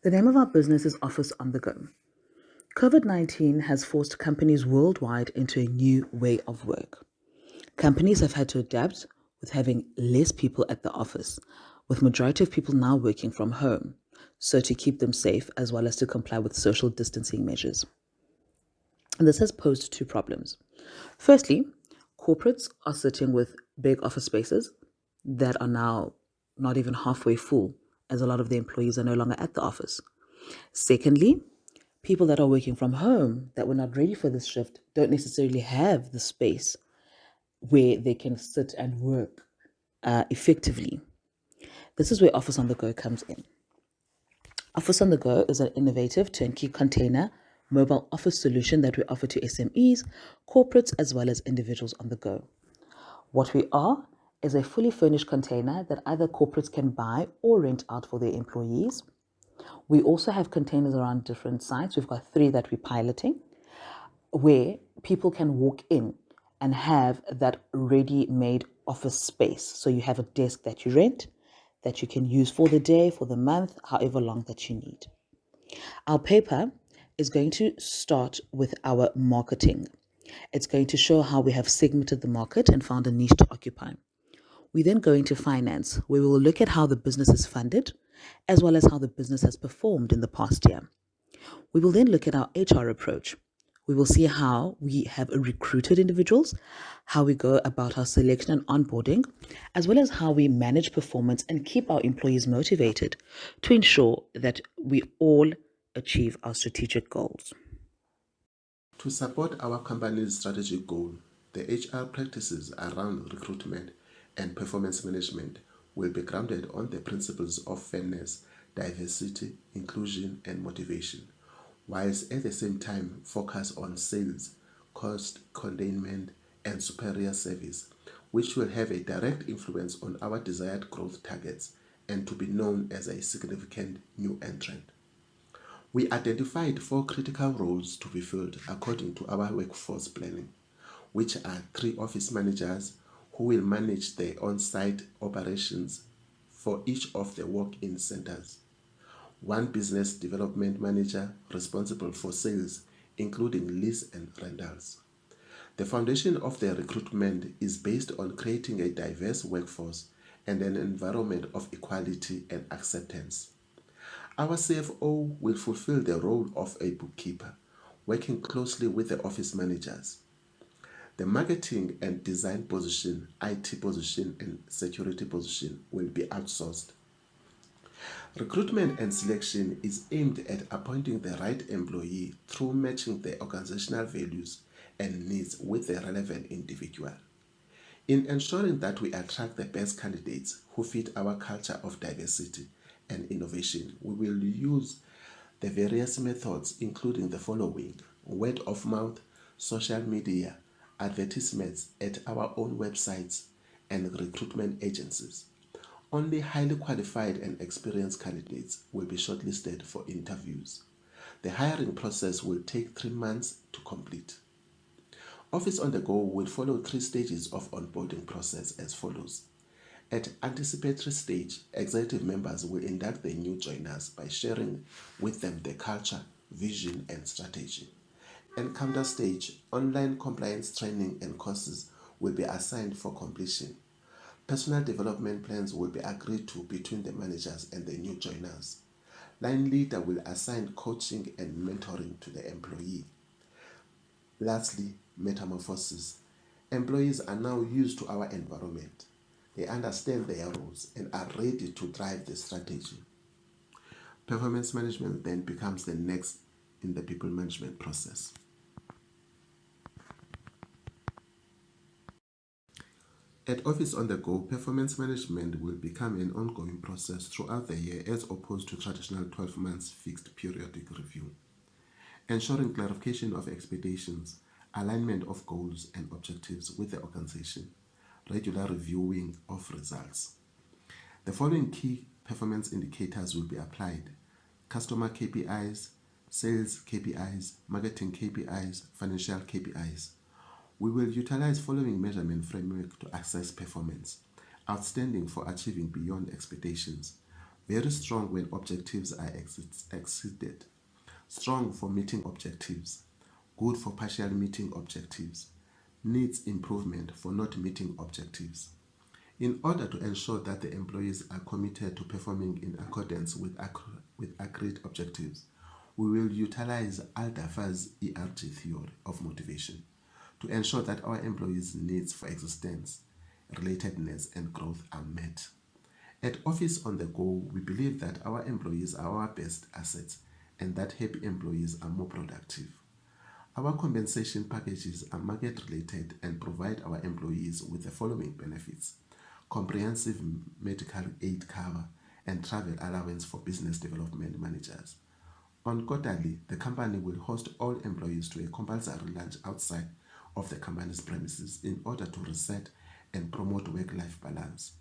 The name of our business is Office on the Go. COVID-19 has forced companies worldwide into a new way of work. Companies have had to adapt with having less people at the office, with majority of people now working from home, so to keep them safe as well as to comply with social distancing measures. And this has posed two problems. Firstly, corporates are sitting with big office spaces that are now not even halfway full, as a lot of the employees are no longer at the office. Secondly, people that are working from home that were not ready for this shift don't necessarily have the space where they can sit and work effectively. This is where Office on the Go comes in. Office on the Go is an innovative turnkey container mobile office solution that we offer to SMEs, corporates, as well as individuals on the go. What we are is a fully furnished container that either corporates can buy or rent out for their employees. We also have containers around different sites. We've got 3 that we're piloting, where people can walk in and have that ready-made office space. So you have a desk that you rent, that you can use for the day, for the month, however long that you need. Our paper is going to start with our marketing. It's going to show how we have segmented the market and found a niche to occupy. We then go into finance, where we will look at how the business is funded, as well as how the business has performed in the past year. We will then look at our HR approach. We will see how we have recruited individuals, how we go about our selection and onboarding, as well as how we manage performance and keep our employees motivated to ensure that we all achieve our strategic goals. To support our company's strategic goal, the HR practices around recruitment and performance management will be grounded on the principles of fairness, diversity, inclusion, and motivation, whilst at the same time focus on sales, cost containment, and superior service, which will have a direct influence on our desired growth targets and to be known as a significant new entrant. We identified 4 critical roles to be filled according to our workforce planning, which are 3 office managers who will manage the on-site operations for each of the walk-in centers, 1 business development manager responsible for sales, including lease and rentals. The foundation of the recruitment is based on creating a diverse workforce and an environment of equality and acceptance. Our CFO will fulfill the role of a bookkeeper, working closely with the office managers. The marketing and design position, IT position, and security position will be outsourced. Recruitment and selection is aimed at appointing the right employee through matching the organizational values and needs with the relevant individual. In ensuring that we attract the best candidates who fit our culture of diversity and innovation, we will use the various methods, including the following: word of mouth, social media, advertisements at our own websites, and recruitment agencies. Only highly qualified and experienced candidates will be shortlisted for interviews. The hiring process will take 3 months to complete. Office on the Go will follow 3 stages of onboarding process as follows. At anticipatory stage, executive members will induct the new joiners by sharing with them the culture, vision, and strategy. Encounter stage, online compliance training and courses will be assigned for completion. Personal development plans will be agreed to between the managers and the new joiners. Line leader will assign coaching and mentoring to the employee. Lastly, metamorphosis. Employees are now used to our environment. They understand their roles and are ready to drive the strategy. Performance management then becomes the next in the people management process. At Office on the Go, performance management will become an ongoing process throughout the year as opposed to traditional 12 months fixed periodic review, ensuring clarification of expectations, alignment of goals and objectives with the organization, regular reviewing of results. The following key performance indicators will be applied: customer KPIs, sales KPIs, marketing KPIs, financial KPIs. We will utilize following measurement framework to assess performance: outstanding for achieving beyond expectations, Very strong when objectives are exceeded. Strong for meeting objectives. Good for partially meeting objectives. Needs improvement for not meeting objectives. In order to ensure that the employees are committed to performing in accordance with agreed objectives, we will utilize Aldafa's ERG theory of motivation to ensure that our employees' needs for existence, relatedness, and growth are met. At Office on the Go, we believe that our employees are our best assets and that happy employees are more productive. Our compensation packages are market related and provide our employees with the following benefits: comprehensive medical aid cover and travel allowance for business development managers. On quarterly, the company will host all employees to a compulsory lunch outside of the company's premises in order to reset and promote work-life balance.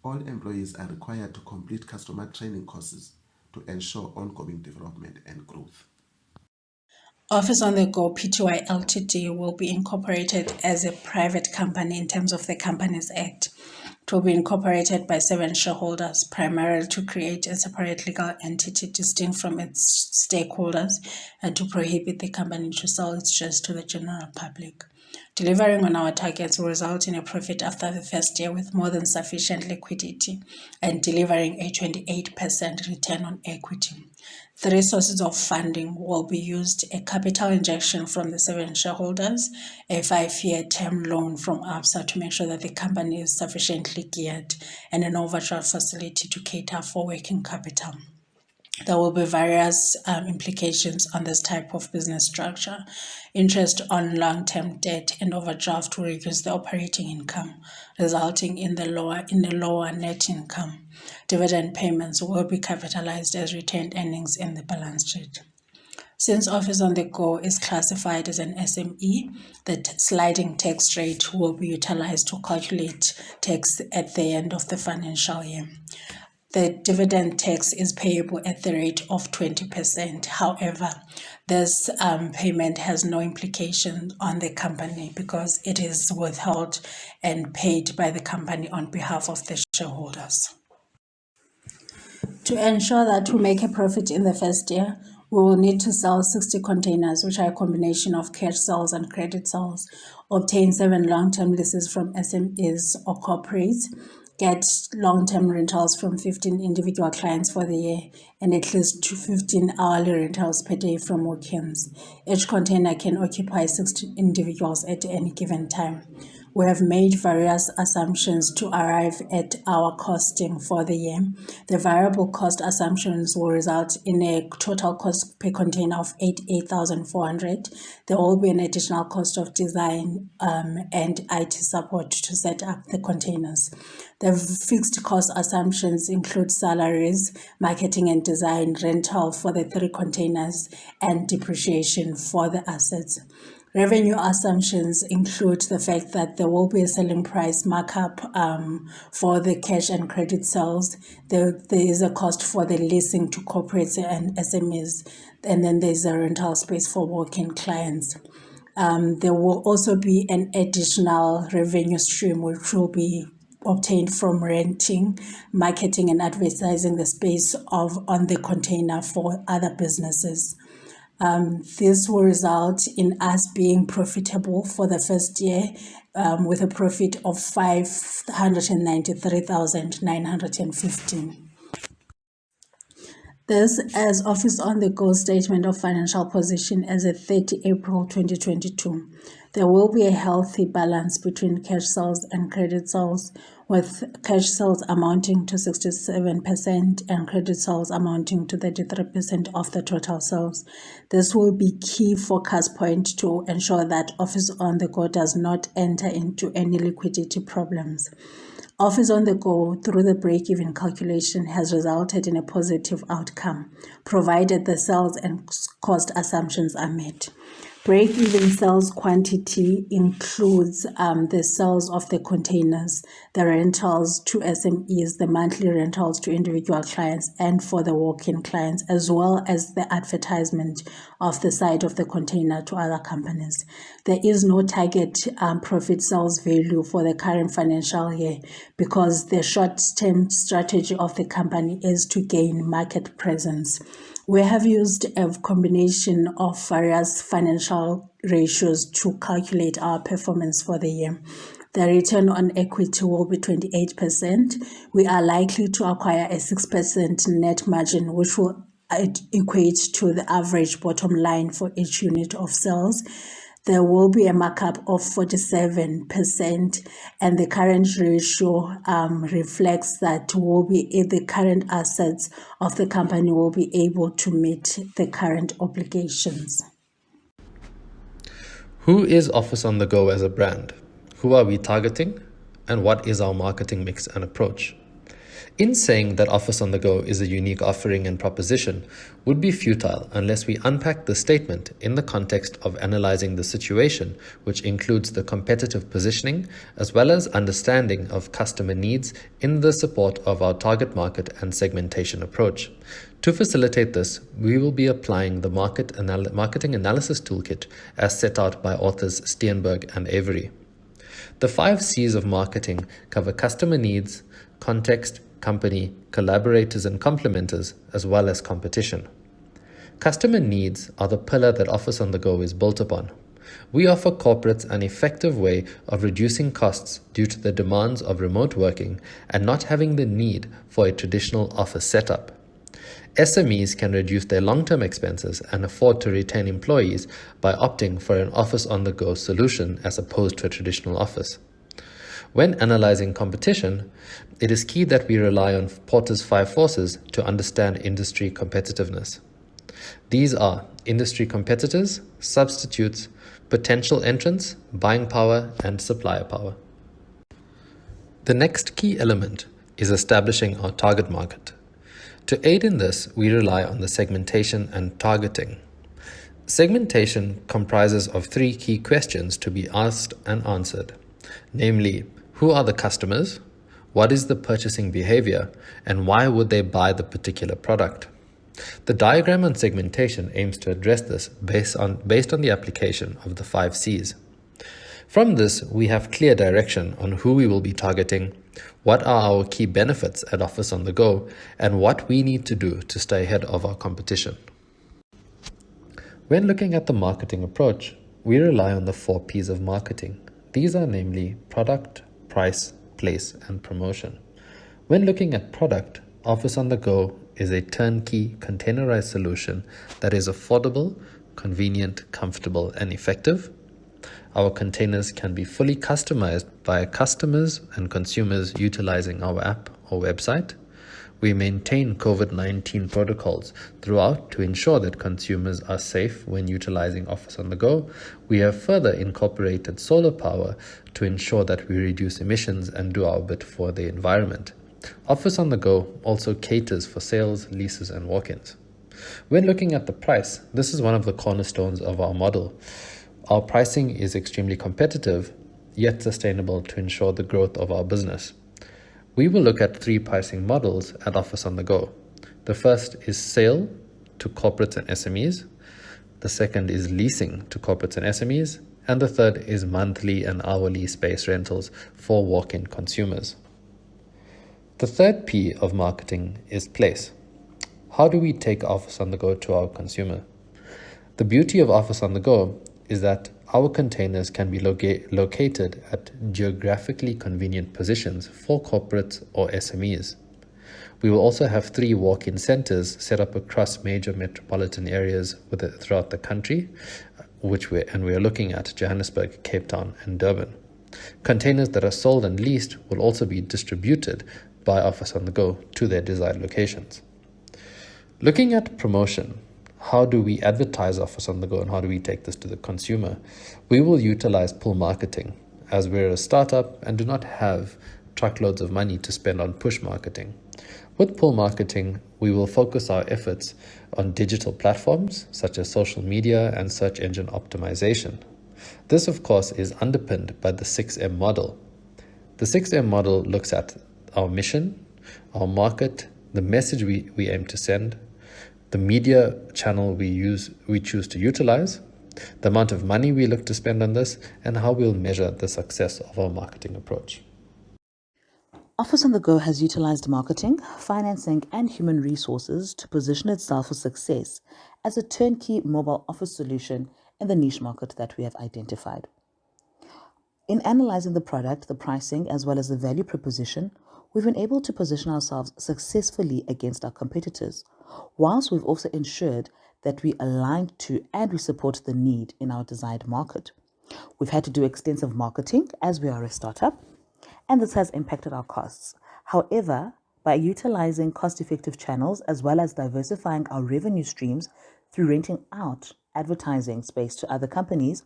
All employees are required to complete customer training courses to ensure ongoing development and growth. Office on the Go Pty Ltd will be incorporated as a private company in terms of the Companies Act. It will be incorporated by 7 shareholders, primarily to create a separate legal entity distinct from its stakeholders and to prohibit the company to sell its shares to the general public. Delivering on our targets will result in a profit after the first year with more than sufficient liquidity and delivering a 28% return on equity. 3 sources of funding will be used: a capital injection from the 7 shareholders, a 5-year term loan from ABSA to make sure that the company is sufficiently geared, and an overdraft facility to cater for working capital. There will be various implications on this type of business structure. Interest on long-term debt and overdraft will reduce the operating income, resulting in the lower net income. Dividend payments will be capitalized as retained earnings in the balance sheet. Since Office on the Go is classified as an SME, the sliding tax rate will be utilized to calculate tax at the end of the financial year. The dividend tax is payable at the rate of 20%. However, this payment has no implication on the company because it is withheld and paid by the company on behalf of the shareholders. To ensure that we make a profit in the first year, we will need to sell 60 containers, which are a combination of cash sales and credit sales, obtain 7 long-term leases from SMEs or corporates, get long-term rentals from 15 individual clients for the year, and at least 15 hourly rentals per day from walk-ins. Each container can occupy 60 individuals at any given time. We have made various assumptions to arrive at our costing for the year. The variable cost assumptions will result in a total cost per container of 88,400. There will be an additional cost of design and IT support to set up the containers. The fixed cost assumptions include salaries, marketing and design, rental for the 3 containers, and depreciation for the assets. Revenue assumptions include the fact that there will be a selling price markup for the cash and credit sales. There is a cost for the leasing to corporates and SMEs, and then there's a rental space for walk-in clients. There will also be an additional revenue stream which will be obtained from renting, marketing, and advertising the space on the container for other businesses. This will result in us being profitable for the first year with a profit of 593,915. This as Office on the Go statement of financial position as of 30 April 2022. There will be a healthy balance between cash sales and credit sales, with cash sales amounting to 67% and credit sales amounting to 33% of the total sales. This will be key focus point to ensure that Office on the Go does not enter into any liquidity problems. Office on the Go, through the break-even calculation, has resulted in a positive outcome, provided the sales and cost assumptions are met. Break-even sales quantity includes the sales of the containers, the rentals to SMEs, the monthly rentals to individual clients and for the walk-in clients, as well as the advertisement of the side of the container to other companies. There is no target profit sales value for the current financial year because the short-term strategy of the company is to gain market presence. We have used a combination of various financial ratios to calculate our performance for the year. The return on equity will be 28%. We are likely to acquire a 6% net margin, which will equate to the average bottom line for each unit of sales. There will be a markup of 47%, and the current ratio reflects that the current assets of the company will be able to meet the current obligations. Who is Office on the Go as a brand? Who are we targeting? And what is our marketing mix and approach? In saying that Office on the Go is a unique offering and proposition would be futile unless we unpack the statement in the context of analyzing the situation, which includes the competitive positioning as well as understanding of customer needs in the support of our target market and segmentation approach. To facilitate this, we will be applying the marketing analysis toolkit as set out by authors Steenberg and Avery. The 5 C's of marketing cover customer needs, context, company, collaborators and complementers, as well as competition. Customer needs are the pillar that Office on the Go is built upon. We offer corporates an effective way of reducing costs due to the demands of remote working and not having the need for a traditional office setup. SMEs can reduce their long-term expenses and afford to retain employees by opting for an Office on the Go solution as opposed to a traditional office. When analyzing competition, it is key that we rely on Porter's 5 forces to understand industry competitiveness. These are industry competitors, substitutes, potential entrants, buying power, and supplier power. The next key element is establishing our target market. To aid in this, we rely on the segmentation and targeting. Segmentation comprises of 3 key questions to be asked and answered, namely, who are the customers, what is the purchasing behavior, and why would they buy the particular product? The diagram on segmentation aims to address this based on the application of the 5 C's. From this, we have clear direction on who we will be targeting, what are our key benefits at Office on the Go, and what we need to do to stay ahead of our competition. When looking at the marketing approach, we rely on the 4 P's of marketing. These are namely product, price, place, and promotion. When looking at product, Office on the Go is a turnkey containerized solution that is affordable, convenient, comfortable, and effective. Our containers can be fully customized by customers and consumers utilizing our app or website. We maintain COVID-19 protocols throughout to ensure that consumers are safe when utilizing Office on the Go. We have further incorporated solar power to ensure that we reduce emissions and do our bit for the environment. Office on the Go also caters for sales, leases, and walk-ins. When looking at the price, this is one of the cornerstones of our model. Our pricing is extremely competitive, yet sustainable to ensure the growth of our business. We will look at 3 pricing models at Office on the Go. The first is sale to corporates and SMEs. The second is leasing to corporates and SMEs. And the third is monthly and hourly space rentals for walk-in consumers. The third P of marketing is place. How do we take Office on the Go to our consumer? The beauty of Office on the Go is that our containers can be located at geographically convenient positions for corporates or SMEs. We will also have 3 walk-in centers set up across major metropolitan areas throughout the country, we are looking at Johannesburg, Cape Town, and Durban. Containers that are sold and leased will also be distributed by Office on the Go to their desired locations. Looking at promotion, how do we advertise Office on the Go and how do we take this to the consumer? We will utilize pull marketing as we're a startup and do not have truckloads of money to spend on push marketing. With pull marketing, we will focus our efforts on digital platforms such as social media and search engine optimization. This, of course, is underpinned by the 6M model. The 6M model looks at our mission, our market, the message we aim to send, the media channel we choose to utilize, the amount of money we look to spend on this, and how we'll measure the success of our marketing approach. Office on the Go has utilized marketing, financing, and human resources to position itself for success as a turnkey mobile office solution in the niche market that we have identified. In analyzing the product, the pricing, as well as the value proposition, we've been able to position ourselves successfully against our competitors, whilst we've also ensured that we align to and we support the need in our desired market. We've had to do extensive marketing as we are a startup, and this has impacted our costs. However, by utilizing cost-effective channels as well as diversifying our revenue streams through renting out advertising space to other companies,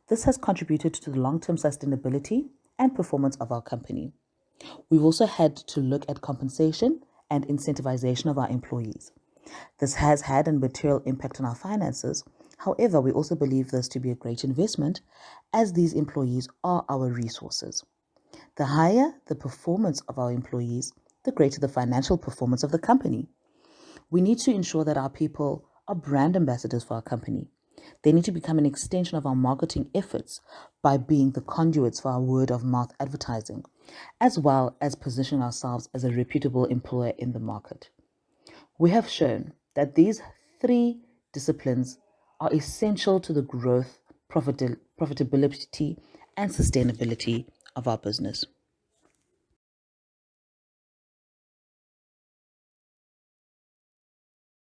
this has contributed to the long-term sustainability and performance of our company. We've also had to look at compensation and incentivization of our employees. This has had a material impact on our finances. However, we also believe this to be a great investment as these employees are our resources. The higher the performance of our employees, the greater the financial performance of the company. We need to ensure that our people are brand ambassadors for our company. They need to become an extension of our marketing efforts by being the conduits for our word of mouth advertising, as well as positioning ourselves as a reputable employer in the market. We have shown that these three disciplines are essential to the growth, profitability, and sustainability of our business.